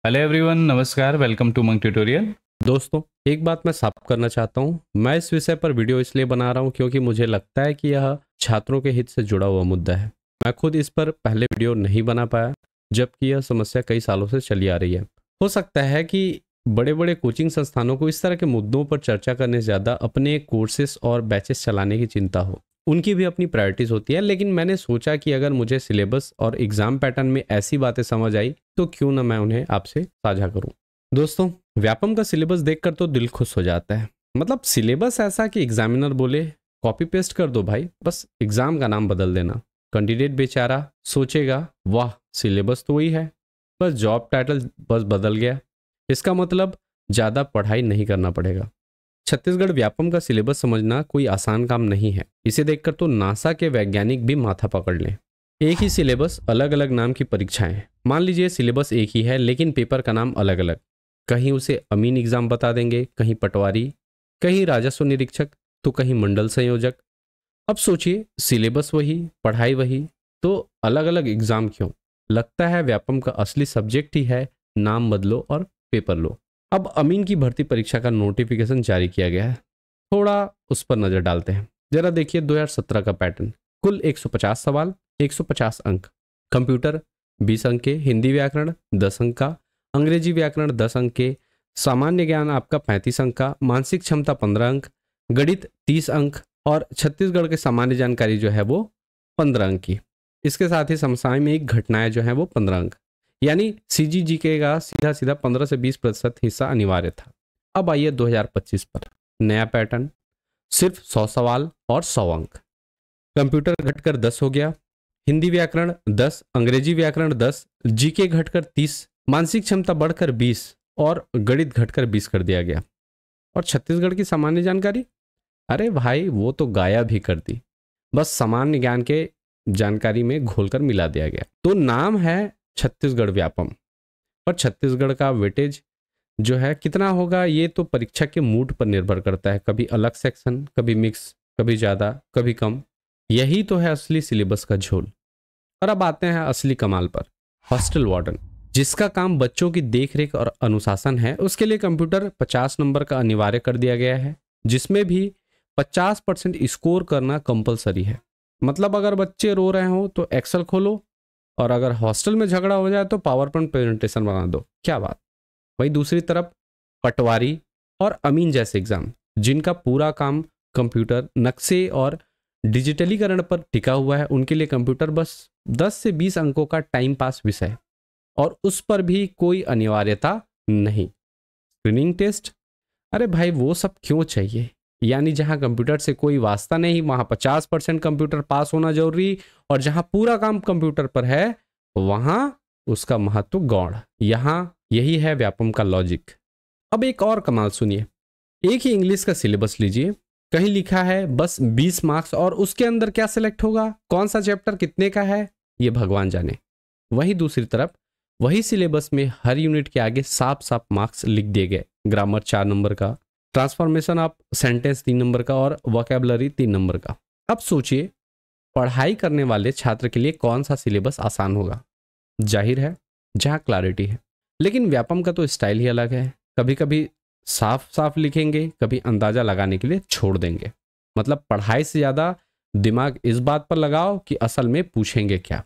Hello everyone, नमस्कार। Welcome to Monk tutorial. दोस्तों, एक बात मैं साफ करना चाहता हूँ। मैं इस विषय पर वीडियो इसलिए बना रहा हूँ क्योंकि मुझे लगता है कि यह छात्रों के हित से जुड़ा हुआ मुद्दा है। मैं खुद इस पर पहले वीडियो नहीं बना पाया, जबकि यह समस्या कई सालों से चली आ रही है। हो सकता है कि बड़े बड़े कोचिंग संस्थानों को इस तरह के मुद्दों पर चर्चा करने से ज़्यादा अपने कोर्सेस और बैचेस चलाने की चिंता हो। उनकी भी अपनी प्रायोरिटीज होती है, लेकिन मैंने सोचा कि अगर मुझे सिलेबस और एग्जाम पैटर्न में ऐसी बातें समझ आई तो क्यों ना मैं उन्हें आपसे साझा करूं। दोस्तों, व्यापम का सिलेबस देखकर तो दिल खुश हो जाता है। मतलब सिलेबस ऐसा कि एग्जामिनर बोले कॉपी पेस्ट कर दो भाई, बस एग्जाम का नाम बदल देना। कैंडिडेट बेचारा सोचेगा वाह, सिलेबस तो वही है, बस जॉब टाइटल बस बदल गया। इसका मतलब ज़्यादा पढ़ाई नहीं करना पड़ेगा। छत्तीसगढ़ व्यापम का सिलेबस समझना कोई आसान काम नहीं है। इसे देखकर तो नासा के वैज्ञानिक भी माथा पकड़ लें। एक ही सिलेबस, अलग अलग नाम की परीक्षाएं। मान लीजिए सिलेबस एक ही है लेकिन पेपर का नाम अलग अलग। कहीं उसे अमीन एग्जाम बता देंगे, कहीं पटवारी, कहीं राजस्व निरीक्षक, तो कहीं मंडल संयोजक। अब सोचिए, सिलेबस वही, पढ़ाई वही, तो अलग अलग एग्जाम क्यों? लगता है व्यापम का असली सब्जेक्ट ही है नाम बदलो और पेपर लो। अब अमीन की भर्ती परीक्षा का नोटिफिकेशन जारी किया गया है। थोड़ा उस पर नजर डालते हैं। जरा देखिए 2017 का पैटर्न। कुल 150 सवाल, 150 अंक। कंप्यूटर 20 अंक के, हिंदी व्याकरण 10 अंक का, अंग्रेजी व्याकरण 10 अंक के, सामान्य ज्ञान आपका 35 अंक का, मानसिक क्षमता 15 अंक, गणित 30 अंक और छत्तीसगढ़ के सामान्य जानकारी जो है वो 15 अंक की। इसके साथ ही समसामयिक घटनाएं जो है वो 15 अंक। यानी सीजीजीके का सीधा सीधा 15 से 20% हिस्सा अनिवार्य था। अब आइए 2025 पर। नया पैटर्न, सिर्फ 100 सवाल और 100 अंक। कंप्यूटर घटकर 10 हो गया, हिंदी व्याकरण 10, अंग्रेजी व्याकरण 10, जीके घटकर 30, मानसिक क्षमता बढ़कर 20 और गणित घटकर 20 कर दिया गया। और छत्तीसगढ़ की सामान्य जानकारी, अरे भाई वो तो गायब ही कर दी। बस सामान्य ज्ञान के जानकारी में घोलकर मिला दिया गया। तो नाम है छत्तीसगढ़ व्यापम, और छत्तीसगढ़ का वेटेज जो है कितना होगा ये तो परीक्षा के मूड पर निर्भर करता है। कभी अलग सेक्शन, कभी मिक्स, कभी ज़्यादा, कभी कम। यही तो है असली सिलेबस का झोल। और अब आते हैं असली कमाल पर। हॉस्टल वार्डन, जिसका काम बच्चों की देखरेख और अनुशासन है, उसके लिए कंप्यूटर 50 नंबर का अनिवार्य कर दिया गया है, जिसमें भी 50% स्कोर करना कंपलसरी है। मतलब अगर बच्चे रो रहे हो तो एक्सेल खोलो, और अगर हॉस्टल में झगड़ा हो जाए तो पावर पॉइंट प्रेजेंटेशन बना दो। क्या बात। वही दूसरी तरफ पटवारी और अमीन जैसे एग्जाम, जिनका पूरा काम कंप्यूटर, नक्शे और डिजिटलीकरण पर टिका हुआ है, उनके लिए कंप्यूटर बस 10 से 20 अंकों का टाइम पास विषय, और उस पर भी कोई अनिवार्यता नहीं। स्क्रीनिंग टेस्ट, अरे भाई वो सब क्यों चाहिए? यानी जहां कंप्यूटर से कोई वास्ता नहीं वहां 50% कंप्यूटर पास होना जरूरी, और जहां पूरा काम कंप्यूटर पर है वहां उसका महत्व गौण। यहां यही है व्यापम का लॉजिक। अब एक और कमाल सुनिए। एक ही इंग्लिश का सिलेबस लीजिए, कहीं लिखा है बस 20 मार्क्स, और उसके अंदर क्या सिलेक्ट होगा, कौन सा चैप्टर कितने का है, ये भगवान जाने। वही दूसरी तरफ वही सिलेबस में हर यूनिट के आगे साफ साफ मार्क्स लिख दिए गए। ग्रामर 4 नंबर का, ट्रांसफॉर्मेशन ऑफ सेंटेंस 3 नंबर का, और वोकैबुलरी 3 नंबर का। अब सोचिए, पढ़ाई करने वाले छात्र के लिए कौन सा सिलेबस आसान होगा? जाहिर है जहां क्लैरिटी है। लेकिन व्यापम का तो स्टाइल ही अलग है। कभी कभी साफ साफ लिखेंगे, कभी अंदाजा लगाने के लिए छोड़ देंगे। मतलब पढ़ाई से ज्यादा दिमाग इस बात पर लगाओ कि असल में पूछेंगे क्या।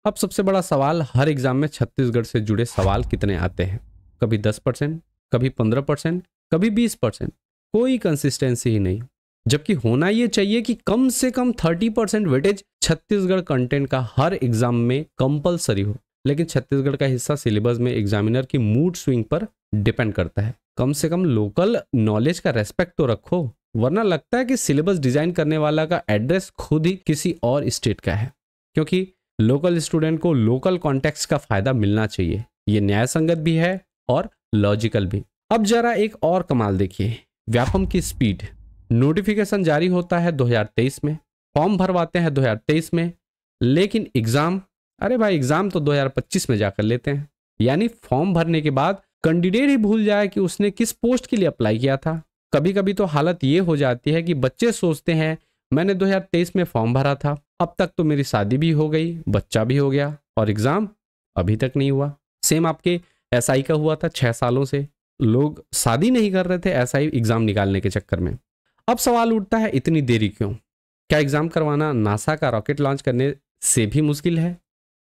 अब सबसे बड़ा सवाल, हर एग्जाम में छत्तीसगढ़ से जुड़े सवाल कितने आते हैं? कभी 10%, कभी 15%, कभी 20%। कोई कंसिस्टेंसी ही नहीं। जबकि होना यह चाहिए कि कम से कम 30% वेटेज छत्तीसगढ़ कंटेंट का हर एग्जाम में कंपलसरी हो। लेकिन छत्तीसगढ़ का हिस्सा सिलेबस में एग्जामिनर की मूड स्विंग पर डिपेंड करता है। कम से कम लोकल नॉलेज का रेस्पेक्ट तो रखो, वरना लगता है कि सिलेबस डिजाइन करने वाला का एड्रेस खुद ही किसी और स्टेट का है। क्योंकि लोकल स्टूडेंट को लोकल कॉन्टेक्स्ट का फायदा मिलना चाहिए। ये न्याय संगत भी है और लॉजिकल भी। अब जरा एक और कमाल देखिए, व्यापम की स्पीड। नोटिफिकेशन जारी होता है 2023 में, फॉर्म भरवाते हैं 2023 में, लेकिन एग्जाम, अरे भाई एग्जाम तो 2025 में जाकर लेते हैं। यानी फॉर्म भरने के बाद कैंडिडेट ही भूल जाए कि उसने किस पोस्ट के लिए अप्लाई किया था। कभी कभी तो हालत ये हो जाती है कि बच्चे सोचते हैं मैंने 2023 में फॉर्म भरा था, अब तक तो मेरी शादी भी हो गई, बच्चा भी हो गया, और एग्जाम अभी तक नहीं हुआ। सेम आपके SI का हुआ था 6 सालों से, लोग शादी नहीं कर रहे थे SI एग्जाम निकालने के चक्कर में। अब सवाल उठता है इतनी देरी क्यों? क्या एग्जाम करवाना नासा का रॉकेट लॉन्च करने से भी मुश्किल है?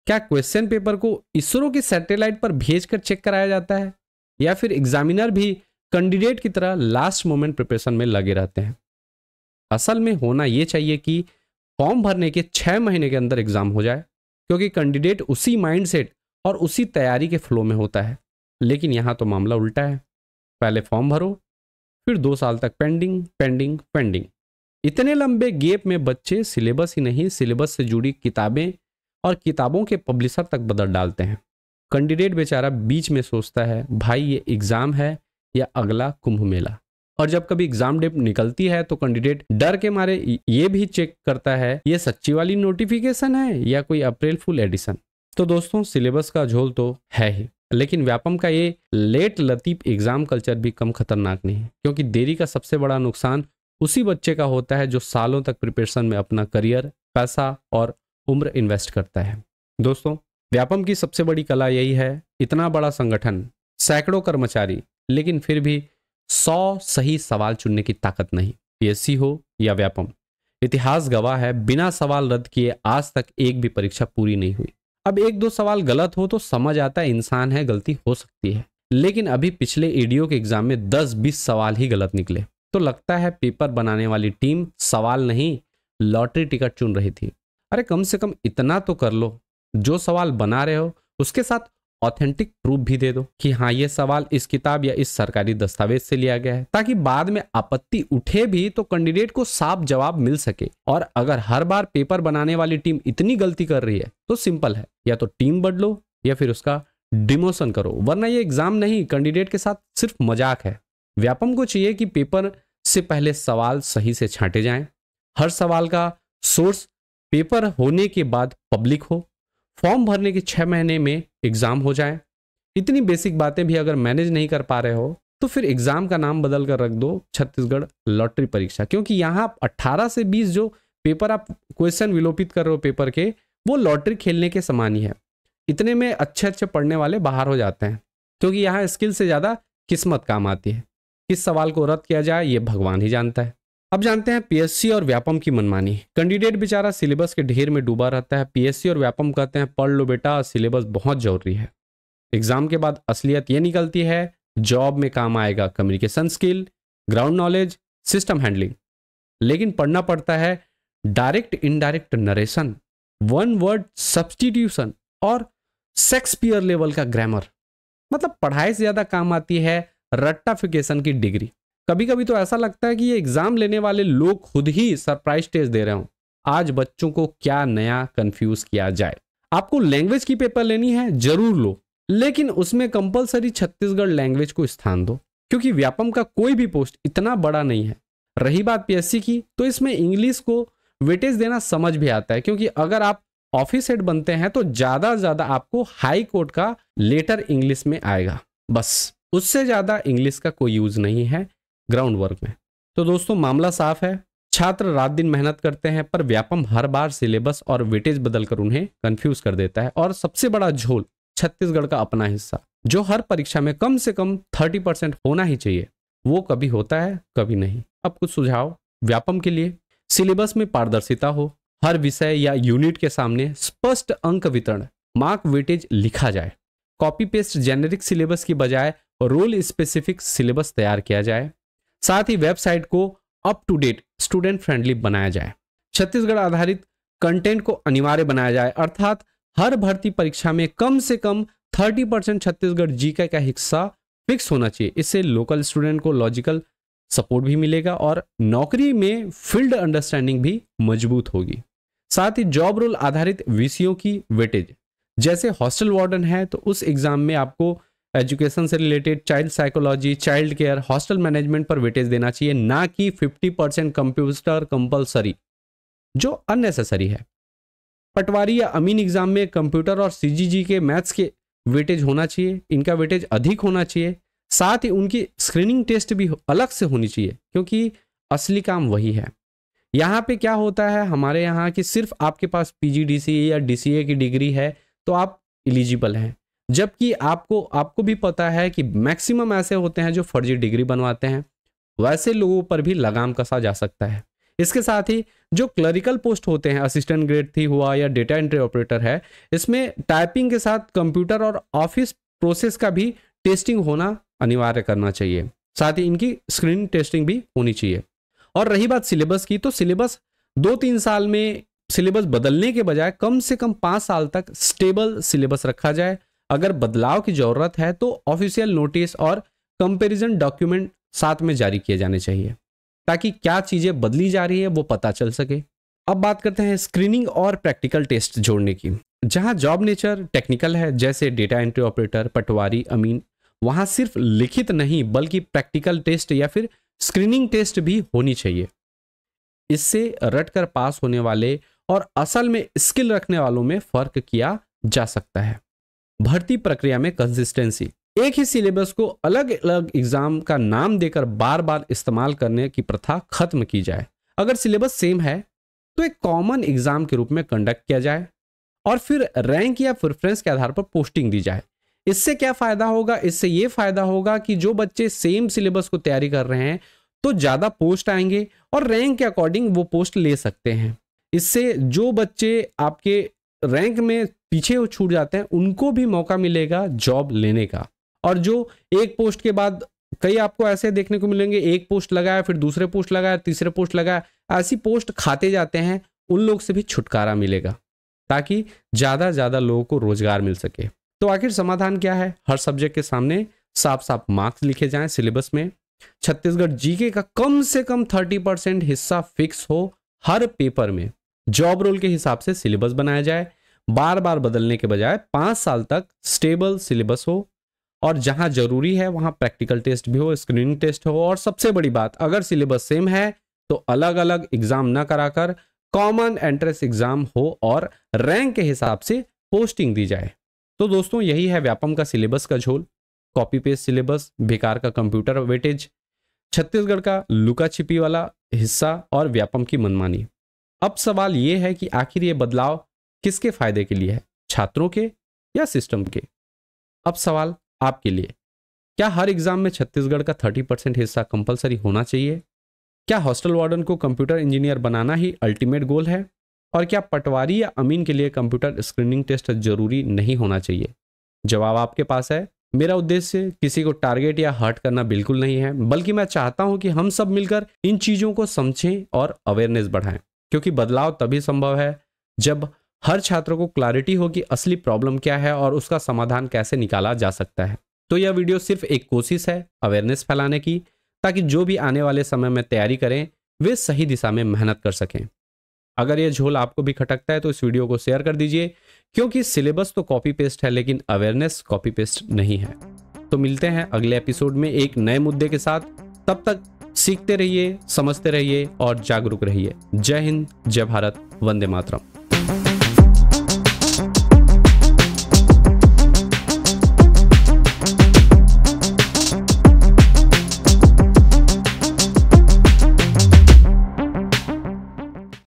क्या क्वेश्चन पेपर को इसरो की सैटेलाइट पर भेजकर चेक कराया जाता है? या फिर एग्जामिनर भी कैंडिडेट की तरह लास्ट मोमेंट प्रिपरेशन में लगे रहते हैं? असल में होना यह चाहिए कि फॉर्म भरने के 6 महीने के अंदर एग्जाम हो जाए, क्योंकि कैंडिडेट उसी माइंडसेट और उसी तैयारी के फ्लो में होता है। लेकिन यहां तो मामला उल्टा है, पहले फॉर्म भरो, फिर 2 साल तक पेंडिंग पेंडिंग पेंडिंग। इतने लंबे गैप में बच्चे सिलेबस ही नहीं, सिलेबस से जुड़ी किताबें और किताबों के पब्लिशर तक बदल डालते हैं। कैंडिडेट बेचारा बीच में सोचता है भाई ये एग्जाम है या अगला कुंभ मेला। और जब कभी एग्जाम डेट निकलती है तो कैंडिडेट डर के मारे ये भी चेक करता है ये सच्ची वाली नोटिफिकेशन है या कोई अप्रैल फुल एडिशन। तो दोस्तों, सिलेबस का झोल तो है ही, लेकिन व्यापम का ये लेट लतीफ एग्जाम कल्चर भी कम खतरनाक नहीं है, क्योंकि देरी का सबसे बड़ा नुकसान उसी बच्चे का होता है जो सालों तक प्रिपरेशन में अपना करियर, पैसा और उम्र इन्वेस्ट करता है। दोस्तों, व्यापम की सबसे बड़ी कला यही है, इतना बड़ा संगठन, सैकड़ों कर्मचारी, लेकिन फिर भी 100 सही सवाल चुनने की ताकत नहीं। PSC हो या व्यापम, इतिहास गवाह है बिना सवाल रद्द किए आज तक एक भी परीक्षा पूरी नहीं हुई। अब 1-2 सवाल गलत हो तो समझ आता है इंसान है, गलती हो सकती है, लेकिन अभी पिछले ADO के एग्जाम में 10-20 सवाल ही गलत निकले तो लगता है पेपर बनाने वाली टीम सवाल नहीं लॉटरी टिकट चुन रही थी। अरे कम से कम इतना तो कर लो, जो सवाल बना रहे हो उसके साथ ऑथेंटिक प्रूफ भी दे दो कि हाँ ये सवाल इस किताब या इस सरकारी दस्तावेज से लिया गया है, ताकि बाद में आपत्ति उठे भी तो कैंडिडेट को साफ जवाब मिल सके। और अगर हर बार पेपर बनाने वाली टीम इतनी गलती कर रही है तो सिंपल है, या तो टीम बदलो या फिर उसका डिमोशन करो, वरना ये एग्जाम नहीं कैंडिडेट के साथ सिर्फ मजाक है। व्यापम को चाहिए कि पेपर से पहले सवाल सही से छांटे जाएं, हर सवाल का सोर्स पेपर होने के बाद पब्लिक हो, फॉर्म भरने के 6 महीने में एग्जाम हो जाए। इतनी बेसिक बातें भी अगर मैनेज नहीं कर पा रहे हो तो फिर एग्जाम का नाम बदल कर रख दो छत्तीसगढ़ लॉटरी परीक्षा, क्योंकि यहाँ 18 से 20 जो पेपर आप क्वेश्चन विलोपित कर रहे हो पेपर के, वो लॉटरी खेलने के समान ही है। इतने में अच्छे अच्छे पढ़ने वाले बाहर हो जाते हैं, क्योंकि यहाँ स्किल से ज्यादा किस्मत काम आती है। किस सवाल को रद्द किया जाए ये भगवान ही जानता है। अब जानते हैं PSC और व्यापम की मनमानी। कैंडिडेट बेचारा सिलेबस के ढेर में डूबा रहता है, PSC और व्यापम कहते हैं पढ़ लो बेटा, सिलेबस बहुत जरूरी है। एग्जाम के बाद असलियत ये निकलती है जॉब में काम आएगा communication skill, ground knowledge, system handling, लेकिन पढ़ना पड़ता है direct indirect narration, one word substitution और शेक्सपियर लेवल का ग्रामर। मतलब पढ़ाई से ज्यादा काम आती है रट्टाफिकेशन की डिग्री। कभी कभी तो ऐसा लगता है कि ये एग्जाम लेने वाले लोग खुद ही सरप्राइज टेस्ट दे रहे हो। आज बच्चों को क्या नया कंफ्यूज किया जाए। आपको लैंग्वेज की पेपर लेनी है, जरूर लो, लेकिन उसमें कंपलसरी छत्तीसगढ़ लैंग्वेज को स्थान दो, क्योंकि व्यापम का कोई भी पोस्ट इतना बड़ा नहीं है। रही बात PSC की, तो इसमें इंग्लिश को वेटेज देना समझ भी आता है, क्योंकि अगर आप ऑफिस हेड बनते हैं तो ज्यादा से ज्यादा आपको हाई कोर्ट का लेटर इंग्लिश में आएगा, बस उससे ज्यादा इंग्लिश का कोई यूज नहीं है ग्राउंड वर्क में। तो दोस्तों मामला साफ है, छात्र रात दिन मेहनत करते हैं, पर व्यापम हर बार सिलेबस और वेटेज बदलकर उन्हें कंफ्यूज कर देता है। और सबसे बड़ा झोल छत्तीसगढ़ का अपना हिस्सा, जो हर परीक्षा में कम से कम 30% होना ही चाहिए, वो कभी होता है कभी नहीं। अब कुछ सुझाव व्यापम के लिए: सिलेबस में पारदर्शिता हो, हर विषय या यूनिट के सामने स्पष्ट अंक वितरण, मार्क वेटेज लिखा जाए, कॉपी पेस्ट जेनेरिक सिलेबस की बजाय रोल स्पेसिफिक सिलेबस तैयार किया जाए, साथ ही वेबसाइट को up to date student friendly बनाया जाए, छत्तीसगढ़ आधारित कंटेंट को अनिवार्य बनाया जाए, अर्थात हर भर्ती परीक्षा में कम से कम 30% छत्तीसगढ़ जीके का हिस्सा फिक्स होना चाहिए। इससे लोकल स्टूडेंट को लॉजिकल सपोर्ट भी मिलेगा और नौकरी में फील्ड अंडरस्टैंडिंग भी मजबूत होगी। साथ ही जॉब रोल आधारित विषयों की वेटेज, जैसे हॉस्टल वार्डन है तो उस एग्जाम में आपको एजुकेशन से related child psychology, child care, hostel management पर वेटेज देना चाहिए, ना कि 50% कंप्यूटर कंपलसरी, जो अननेसेसरी है। पटवारी या अमीन एग्जाम में कंप्यूटर और CGG के मैथ्स के वेटेज होना चाहिए, इनका वेटेज अधिक होना चाहिए। साथ ही उनकी स्क्रीनिंग टेस्ट भी अलग से होनी चाहिए, क्योंकि असली काम वही है। यहाँ पे क्या होता है हमारे यहाँ कि सिर्फ आपके पास PGDCA या DCA की डिग्री है तो आप एलिजिबल हैं, जबकि आपको भी पता है कि मैक्सिमम ऐसे होते हैं जो फर्जी डिग्री बनवाते हैं। वैसे लोगों पर भी लगाम कसा जा सकता है। इसके साथ ही जो क्लरिकल पोस्ट होते हैं, असिस्टेंट ग्रेड 3 हुआ या डेटा एंट्री ऑपरेटर है, इसमें टाइपिंग के साथ कंप्यूटर और ऑफिस प्रोसेस का भी टेस्टिंग होना अनिवार्य करना चाहिए। साथ ही इनकी स्क्रीन टेस्टिंग भी होनी चाहिए। और रही बात सिलेबस की, तो सिलेबस 2-3 साल में सिलेबस बदलने के बजाय कम से कम 5 साल तक स्टेबल सिलेबस रखा जाए। अगर बदलाव की जरूरत है तो ऑफिशियल नोटिस और कंपैरिजन डॉक्यूमेंट साथ में जारी किए जाने चाहिए, ताकि क्या चीजें बदली जा रही है वो पता चल सके। अब बात करते हैं स्क्रीनिंग और प्रैक्टिकल टेस्ट जोड़ने की। जहां जॉब नेचर टेक्निकल है, जैसे डेटा एंट्री ऑपरेटर, पटवारी, अमीन, वहां सिर्फ लिखित नहीं बल्कि प्रैक्टिकल टेस्ट या फिर स्क्रीनिंग टेस्ट भी होनी चाहिए। इससे रटकर पास होने वाले और असल में स्किल रखने वालों में फर्क किया जा सकता है। भर्ती प्रक्रिया में कंसिस्टेंसी, एक ही सिलेबस को अलग अलग एग्जाम का नाम देकर बार बार इस्तेमाल करने की प्रथा खत्म की जाए। अगर सिलेबस सेम है तो एक कॉमन एग्जाम के रूप में कंडक्ट किया जाए और फिर रैंक या प्रेफरेंस के आधार पर पोस्टिंग दी जाए। इससे क्या फायदा होगा? इससे ये फायदा होगा कि जो बच्चे सेम सिलेबस को तैयारी कर रहे हैं तो ज्यादा पोस्ट आएंगे और रैंक के अकॉर्डिंग वो पोस्ट ले सकते हैं। इससे जो बच्चे आपके रैंक में पीछे छूट जाते हैं उनको भी मौका मिलेगा जॉब लेने का। और जो एक पोस्ट के बाद कई आपको ऐसे देखने को मिलेंगे, एक पोस्ट लगाया फिर दूसरे पोस्ट लगाया, तीसरे पोस्ट लगाया, ऐसी पोस्ट खाते जाते हैं, उन लोग से भी छुटकारा मिलेगा ताकि ज्यादा लोगों को रोजगार मिल सके। तो आखिर समाधान क्या है? हर सब्जेक्ट के सामने साफ साफ मार्क्स लिखे जाएं सिलेबस में। छत्तीसगढ़ जीके का कम से कम 30% हिस्सा फिक्स हो हर पेपर में। जॉब रोल के हिसाब से सिलेबस बनाया जाए, बार बार बदलने के बजाय 5 साल तक स्टेबल सिलेबस हो, और जहां जरूरी है वहां प्रैक्टिकल टेस्ट भी हो, स्क्रीनिंग टेस्ट हो। और सबसे बड़ी बात, अगर सिलेबस सेम है तो अलग अलग एग्जाम ना कराकर कॉमन एंट्रेंस एग्जाम हो और रैंक के हिसाब से पोस्टिंग दी जाए। तो दोस्तों यही है व्यापम का सिलेबस का झोल। कॉपी पेस्ट सिलेबस, बेकार का कंप्यूटर वेटेज, छत्तीसगढ़ का लुका छिपी वाला हिस्सा और व्यापम की मनमानी। अब सवाल यह है कि आखिर ये बदलाव किसके फायदे के लिए है, छात्रों के या सिस्टम के? अब सवाल आपके लिए, क्या हर एग्जाम में छत्तीसगढ़ का 30% हिस्सा कंपलसरी होना चाहिए? क्या हॉस्टल वार्डन को कंप्यूटर इंजीनियर बनाना ही अल्टीमेट गोल है? और क्या पटवारी या अमीन के लिए कंप्यूटर स्क्रीनिंग टेस्ट जरूरी नहीं होना चाहिए? जवाब आपके पास है। मेरा उद्देश्य किसी को टारगेट या हर्ट करना बिल्कुल नहीं है, बल्कि मैं चाहता हूं कि हम सब मिलकर इन चीजों को समझें और अवेयरनेस बढ़ाएं, क्योंकि बदलाव तभी संभव है जब हर छात्र को क्लैरिटी हो कि असली प्रॉब्लम क्या है और उसका समाधान कैसे निकाला जा सकता है। तो यह वीडियो सिर्फ एक कोशिश है अवेयरनेस फैलाने की, ताकि जो भी आने वाले समय में तैयारी करें वे सही दिशा में मेहनत कर सकें। अगर यह झोल आपको भी खटकता है तो इस वीडियो को शेयर कर दीजिए, क्योंकि सिलेबस तो कॉपी पेस्ट है लेकिन अवेयरनेस कॉपी पेस्ट नहीं है। तो मिलते हैं अगले एपिसोड में एक नए मुद्दे के साथ। तब तक सीखते रहिए, समझते रहिए और जागरूक रहिए। जय हिंद, जय भारत, वंदे मातरम।